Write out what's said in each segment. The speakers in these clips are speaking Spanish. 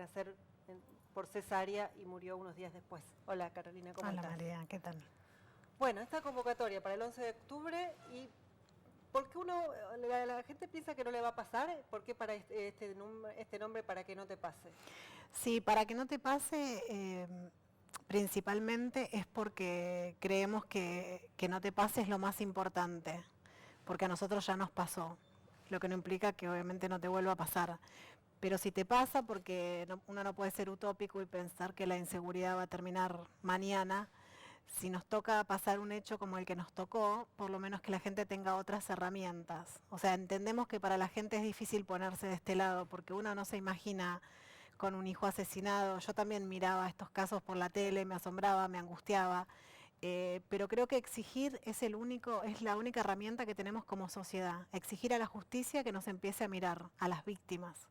nacer por cesárea y murió unos días después. Hola Carolina, ¿cómo estás? Hola María, ¿qué tal? Bueno, esta convocatoria para el 11 de octubre y ¿por qué la gente piensa que no le va a pasar? ¿Por qué para este nombre para que no te pase? Sí, para que no te pase, principalmente es porque creemos que no te pase es lo más importante, porque a nosotros ya nos pasó, lo que no implica que obviamente no te vuelva a pasar. Pero si te pasa, porque uno no puede ser utópico y pensar que la inseguridad va a terminar mañana, si nos toca pasar un hecho como el que nos tocó, por lo menos que la gente tenga otras herramientas. O sea, entendemos que para la gente es difícil ponerse de este lado, porque uno no se imagina con un hijo asesinado. Yo también miraba estos casos por la tele, me asombraba, me angustiaba. Pero creo que exigir es la única herramienta que tenemos como sociedad. Exigir a la justicia que nos empiece a mirar, a las víctimas.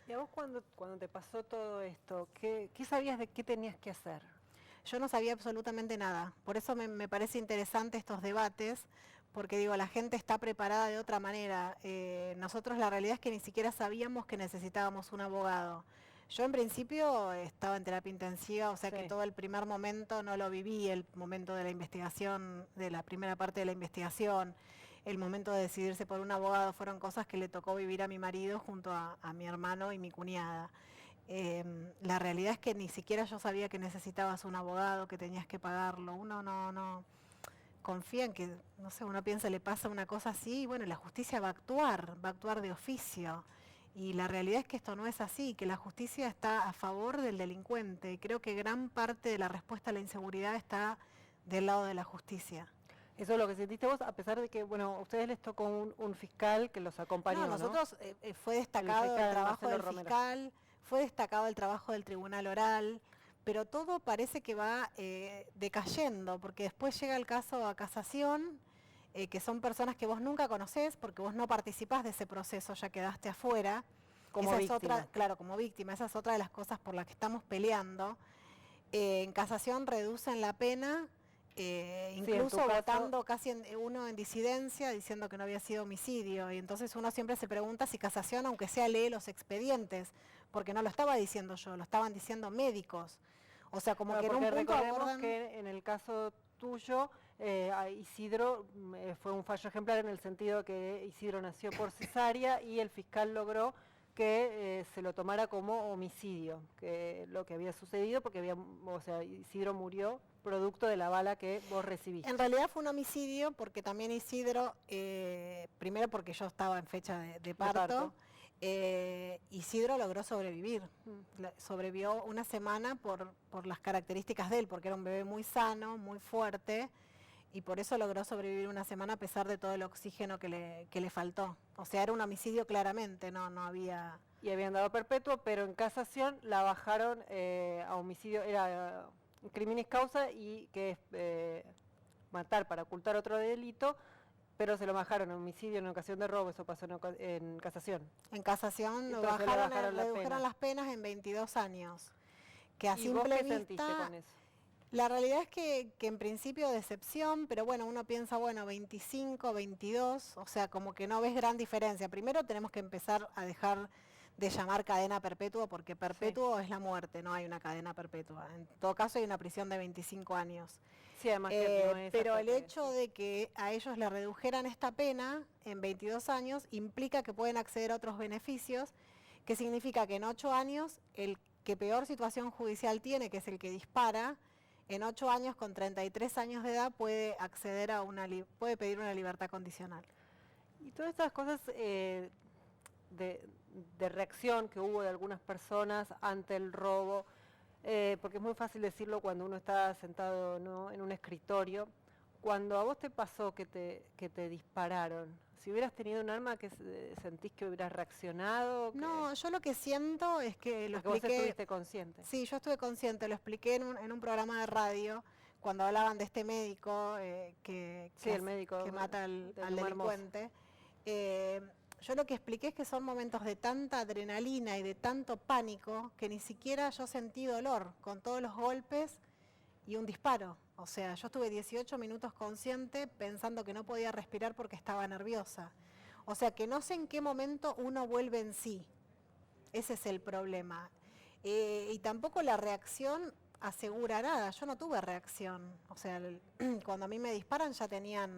¿Y a vos cuando te pasó todo esto, qué sabías de qué tenías que hacer? Yo no sabía absolutamente nada, por eso me parece interesante estos debates, porque digo, la gente está preparada de otra manera. Nosotros la realidad es que ni siquiera sabíamos que necesitábamos un abogado. Yo en principio estaba en terapia intensiva, o sea que todo el primer momento no lo viví, el momento de la investigación, de la primera parte de la investigación, el momento de decidirse por un abogado, fueron cosas que le tocó vivir a mi marido junto a mi hermano y mi cuñada. La realidad es que ni siquiera yo sabía que necesitabas un abogado, que tenías que pagarlo. Uno no confía en que, no sé, uno piensa, le pasa una cosa así, y bueno, la justicia va a actuar de oficio. Y la realidad es que esto no es así, que la justicia está a favor del delincuente. Y creo que gran parte de la respuesta a la inseguridad está del lado de la justicia. Eso es lo que sentiste vos, a pesar de que, bueno, a ustedes les tocó un fiscal que los acompañó, ¿no? Nosotros fue destacado el trabajo del fiscal, fue destacado el trabajo del tribunal oral, pero todo parece que va decayendo, porque después llega el caso a casación, que son personas que vos nunca conocés, porque vos no participás de ese proceso, ya quedaste afuera. Como víctima. Claro, como víctima, esa es otra de las cosas por las que estamos peleando. En casación reducen la pena, incluso votando casi uno en disidencia, diciendo que no había sido homicidio. Y entonces uno siempre se pregunta si casación, aunque sea, lee los expedientes, porque no lo estaba diciendo yo, lo estaban diciendo médicos. O sea, como que en un punto abordan... que en el caso tuyo, a Isidro fue un fallo ejemplar en el sentido que Isidro nació por cesárea y el fiscal logró que se lo tomara como homicidio, que lo que había sucedido, porque Isidro murió producto de la bala que vos recibiste. En realidad fue un homicidio porque también Isidro, primero porque yo estaba en fecha de parto, Isidro logró sobrevivir. Sobrevivió una semana por las características de él, porque era un bebé muy sano, muy fuerte, y por eso logró sobrevivir una semana a pesar de todo el oxígeno que le faltó. O sea, era un homicidio claramente, no había... Y habían dado perpetuo, pero en casación la bajaron a homicidio, era criminis causa y que es matar para ocultar otro delito, pero se lo bajaron a homicidio en ocasión de robo, eso pasó en casación. En casación redujeron las penas en 22 años. Que a simple vista, sentiste con eso? La realidad es que en principio decepción, pero bueno, uno piensa, 25, 22, o sea, como que no ves gran diferencia. Primero tenemos que empezar a dejar de llamar cadena perpetua, porque perpetuo es la muerte, no hay una cadena perpetua. En todo caso hay una prisión de 25 años. Sí, además que no es pero el hecho de que a ellos le redujeran esta pena en 22 años implica que pueden acceder a otros beneficios, que significa que en 8 años el que peor situación judicial tiene, que es el que dispara, en 8 años, con 33 años de edad, puede acceder puede pedir una libertad condicional. Y todas estas cosas de reacción que hubo de algunas personas ante el robo, porque es muy fácil decirlo cuando uno está sentado, ¿no?, en un escritorio. Cuando a vos te pasó que te dispararon, si hubieras tenido un arma, que sentís que hubieras reaccionado? No, yo lo que siento es que lo expliqué. Vos estuviste consciente. Sí, yo estuve consciente, lo expliqué en un programa de radio, cuando hablaban de este médico que mata al delincuente. Yo lo que expliqué es que son momentos de tanta adrenalina y de tanto pánico que ni siquiera yo sentí dolor con todos los golpes y un disparo. O sea, yo estuve 18 minutos consciente pensando que no podía respirar porque estaba nerviosa. O sea, que no sé en qué momento uno vuelve en sí. Ese es el problema. Y tampoco la reacción asegura nada. Yo no tuve reacción. O sea, cuando a mí me disparan ya tenían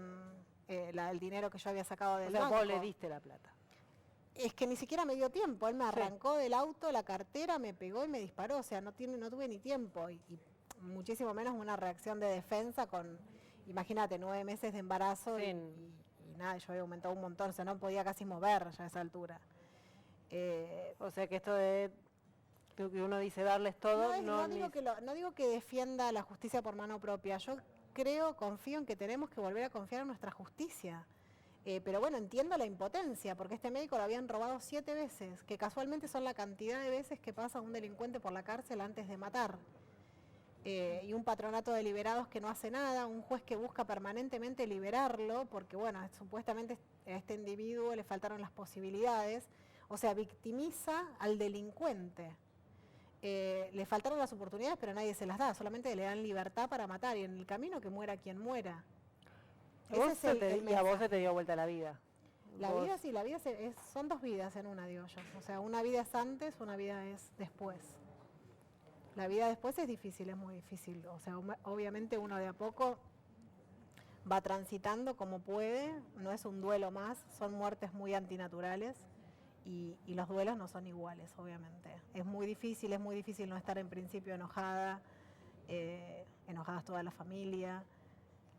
el dinero que yo había sacado del banco. Vos le diste la plata. Es que ni siquiera me dio tiempo. Él me arrancó del auto, la cartera, me pegó y me disparó. O sea, no tuve ni tiempo. Y muchísimo menos una reacción de defensa con, imagínate, 9 meses de embarazo y nada, yo había aumentado un montón. O sea, no podía casi mover ya a esa altura. O sea que esto de que uno dice darles todo, no digo que defienda la justicia por mano propia. Yo confío en que tenemos que volver a confiar en nuestra justicia. Pero bueno, entiendo la impotencia, porque este médico lo habían robado 7 veces, que casualmente son la cantidad de veces que pasa un delincuente por la cárcel antes de matar. Y un patronato de liberados que no hace nada, un juez que busca permanentemente liberarlo, porque bueno, supuestamente a este individuo le faltaron las posibilidades, o sea, victimiza al delincuente. Le faltaron las oportunidades, pero nadie se las da, solamente le dan libertad para matar, y en el camino que muera quien muera. Y a vos se te dio vuelta la vida. La vida sí, son 2 vidas en una, digo yo. O sea, una vida es antes, una vida es después. La vida después es difícil, es muy difícil. O sea, obviamente uno de a poco va transitando como puede, no es un duelo más, son muertes muy antinaturales y los duelos no son iguales, obviamente. Es muy difícil no estar en principio enojada, enojadas toda la familia.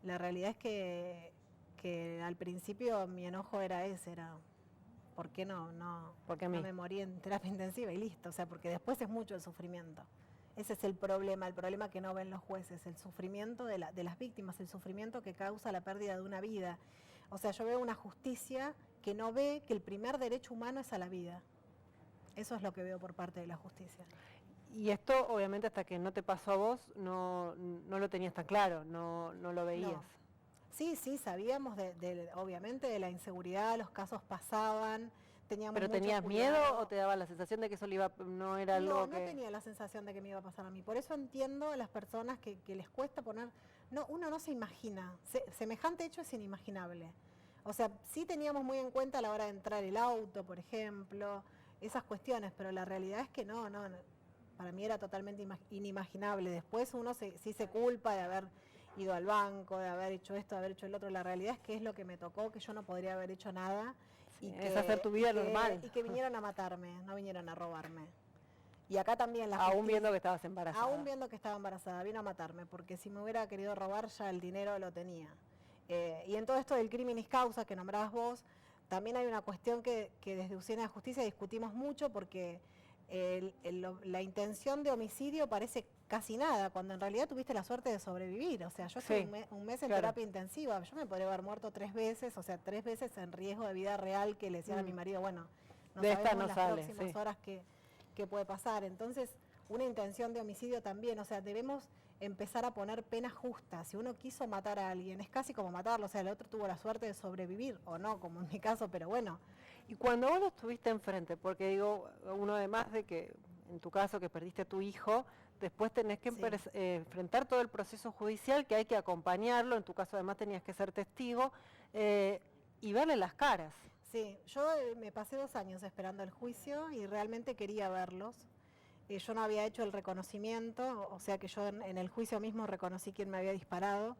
La realidad es que al principio mi enojo era ¿por qué no me morí en terapia intensiva y listo? O sea, porque después es mucho el sufrimiento. Ese es el problema que no ven los jueces, el sufrimiento de las víctimas, el sufrimiento que causa la pérdida de una vida. O sea, yo veo una justicia que no ve que el primer derecho humano es a la vida. Eso es lo que veo por parte de la justicia. Y esto, obviamente, hasta que no te pasó a vos, no lo tenías tan claro, no lo veías. No. Sí, sabíamos obviamente de la inseguridad, los casos pasaban, teníamos ¿Pero tenías miedo o te daba la sensación de que eso no era algo que...? No tenía la sensación de que me iba a pasar a mí. Por eso entiendo a las personas que les cuesta poner... uno no se imagina. Semejante hecho es inimaginable. O sea, sí teníamos muy en cuenta a la hora de entrar el auto, por ejemplo, esas cuestiones, pero la realidad es que no. Para mí era totalmente inimaginable. Después uno sí se culpa de haber ido al banco, de haber hecho esto, de haber hecho el otro. La realidad es que es lo que me tocó, que yo no podría haber hecho nada. Sí, es hacer tu vida normal. Y que vinieron a matarme, no vinieron a robarme. Y acá también aún viendo que estabas embarazada. Aún viendo que estaba embarazada, vino a matarme, porque si me hubiera querido robar ya el dinero lo tenía. Y en todo esto del criminis causa que nombrabas vos, también hay una cuestión que desde Usina de Justicia discutimos mucho, porque la intención de homicidio parece casi nada, cuando en realidad tuviste la suerte de sobrevivir. O sea, yo estuve un mes en terapia intensiva, yo me podría haber muerto 3 veces, o sea, 3 veces en riesgo de vida real, que le decían a mi marido, bueno, no de sabemos esta no las sale, próximas horas que puede pasar. Entonces, una intención de homicidio también, o sea, debemos empezar a poner penas justas. Si uno quiso matar a alguien, es casi como matarlo, o sea, el otro tuvo la suerte de sobrevivir, o no, como en mi caso, pero bueno. Y cuando vos lo estuviste enfrente, porque digo, uno además de que, en tu caso, que perdiste a tu hijo, después tenés que enfrentar todo el proceso judicial, que hay que acompañarlo, en tu caso además tenías que ser testigo, y verle las caras. Sí, yo me pasé 2 años esperando el juicio y realmente quería verlos. Yo no había hecho el reconocimiento, o sea que yo en el juicio mismo reconocí quién me había disparado.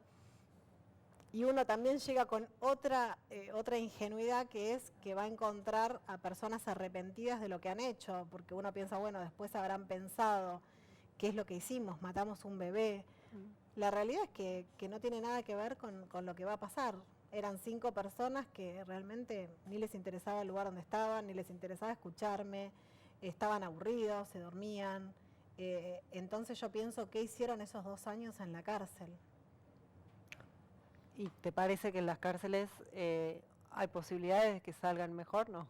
Y uno también llega con otra ingenuidad, que es que va a encontrar a personas arrepentidas de lo que han hecho, porque uno piensa, bueno, después habrán pensado qué es lo que hicimos, matamos un bebé. La realidad es que no tiene nada que ver con lo que va a pasar. Eran 5 personas que realmente ni les interesaba el lugar donde estaban, ni les interesaba escucharme, estaban aburridos, se dormían. Entonces yo pienso, ¿qué hicieron esos 2 años en la cárcel? ¿Y te parece que en las cárceles hay posibilidades de que salgan mejor, no?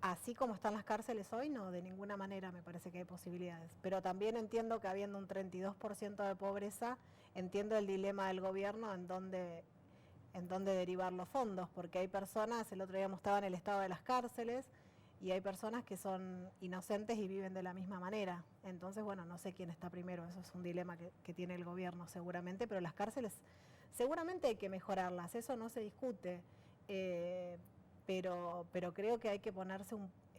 Así como están las cárceles hoy, no, de ninguna manera me parece que hay posibilidades. Pero también entiendo que habiendo un 32% de pobreza, entiendo el dilema del gobierno en dónde derivar los fondos, porque hay personas, el otro día mostraban el estado de las cárceles, y hay personas que son inocentes y viven de la misma manera. Entonces, bueno, no sé quién está primero, eso es un dilema que tiene el gobierno seguramente, pero las cárceles seguramente hay que mejorarlas, eso no se discute, pero creo que hay que ponerse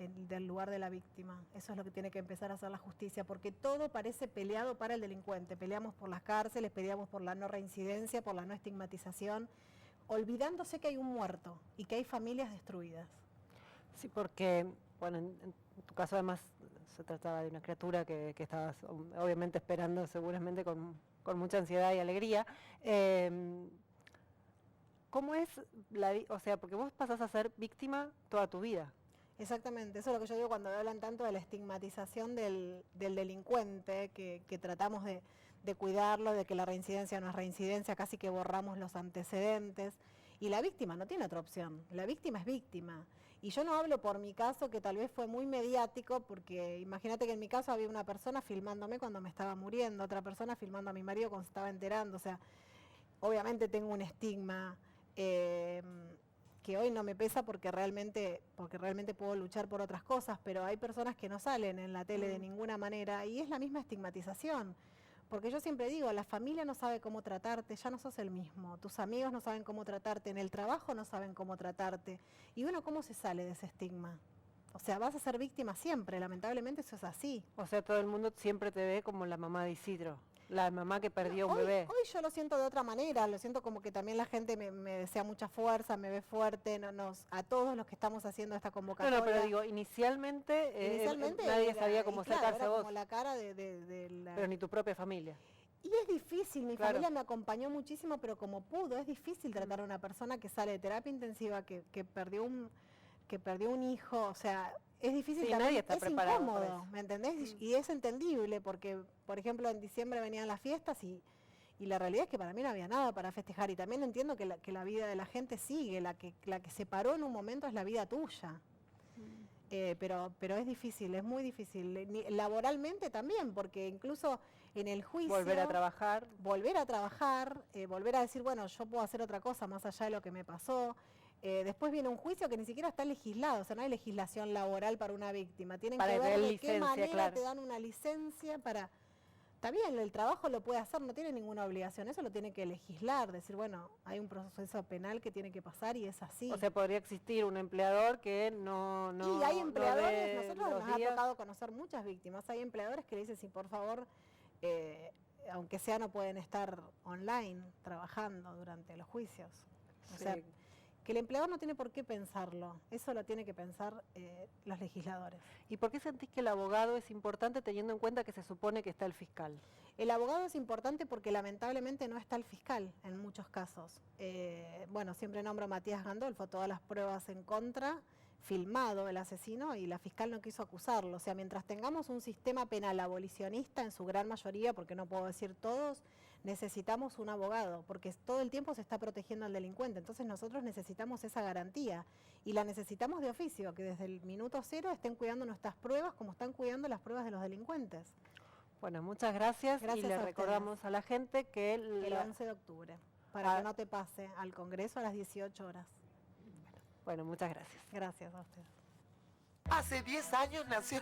del lugar de la víctima. Eso es lo que tiene que empezar a hacer la justicia, porque todo parece peleado para el delincuente. Peleamos por las cárceles, peleamos por la no reincidencia, por la no estigmatización, olvidándose que hay un muerto y que hay familias destruidas. Sí, porque, bueno, en tu caso además se trataba de una criatura que estabas obviamente esperando seguramente con mucha ansiedad y alegría. ¿Cómo es o sea, porque vos pasás a ser víctima toda tu vida? Exactamente, eso es lo que yo digo cuando hablan tanto de la estigmatización del delincuente, que tratamos de cuidarlo, de que la reincidencia no es reincidencia, casi que borramos los antecedentes. Y la víctima no tiene otra opción, la víctima es víctima. Y yo no hablo por mi caso, que tal vez fue muy mediático, porque imagínate que en mi caso había una persona filmándome cuando me estaba muriendo, otra persona filmando a mi marido cuando se estaba enterando. O sea, obviamente tengo un estigma que hoy no me pesa porque realmente puedo luchar por otras cosas, pero hay personas que no salen en la tele de ninguna manera y es la misma estigmatización. Porque yo siempre digo, la familia no sabe cómo tratarte, ya no sos el mismo. Tus amigos no saben cómo tratarte, en el trabajo no saben cómo tratarte. Y bueno, ¿cómo se sale de ese estigma? O sea, vas a ser víctima siempre, lamentablemente eso es así. O sea, todo el mundo siempre te ve como la mamá de Isidro, la mamá que perdió un bebé. Hoy yo lo siento de otra manera, lo siento como que también la gente me desea mucha fuerza, me ve fuerte, a todos los que estamos haciendo esta convocatoria. No, pero digo, inicialmente nadie sabía cómo sacarse a vos. Como la cara de la... Pero ni tu propia familia. Y es difícil, mi familia me acompañó muchísimo, pero como pudo, es difícil tratar a una persona que sale de terapia intensiva, que perdió un hijo, o sea, es difícil, sí, nadie está es preparado incómodo, para eso. ¿me entendés? Y es entendible, porque, por ejemplo, en diciembre venían las fiestas y la realidad es que para mí no había nada para festejar, y también entiendo que la vida de la gente sigue, la que se paró en un momento es la vida tuya. Pero es difícil, es muy difícil, laboralmente también, porque incluso en el juicio... Volver a trabajar, volver a decir, bueno, yo puedo hacer otra cosa más allá de lo que me pasó. Después viene un juicio que ni siquiera está legislado, o sea, no hay legislación laboral para una víctima. Tienen que ver de qué manera te dan una licencia para... Está bien, el trabajo lo puede hacer, no tiene ninguna obligación, eso lo tiene que legislar, decir, bueno, hay un proceso penal que tiene que pasar y es así. O sea, podría existir un empleador que no y hay empleadores, nosotros nos ha tocado conocer muchas víctimas, hay empleadores que le dicen, sí, por favor, aunque sea no pueden estar online trabajando durante los juicios. O sea, que el empleador no tiene por qué pensarlo, eso lo tiene que pensar los legisladores. ¿Y por qué sentís que el abogado es importante teniendo en cuenta que se supone que está el fiscal? El abogado es importante porque lamentablemente no está el fiscal en muchos casos. Bueno, siempre nombro a Matías Gandolfo, todas las pruebas en contra, filmado el asesino y la fiscal no quiso acusarlo. O sea, mientras tengamos un sistema penal abolicionista en su gran mayoría, porque no puedo decir todos, necesitamos un abogado, porque todo el tiempo se está protegiendo al delincuente, entonces nosotros necesitamos esa garantía y la necesitamos de oficio, que desde el minuto cero estén cuidando nuestras pruebas como están cuidando las pruebas de los delincuentes. Bueno, muchas gracias y le recordamos a la gente que el 11 de octubre, para que no te pase, al Congreso a las 18 horas. Bueno, muchas gracias. Gracias a ustedes. Hace 10 años nació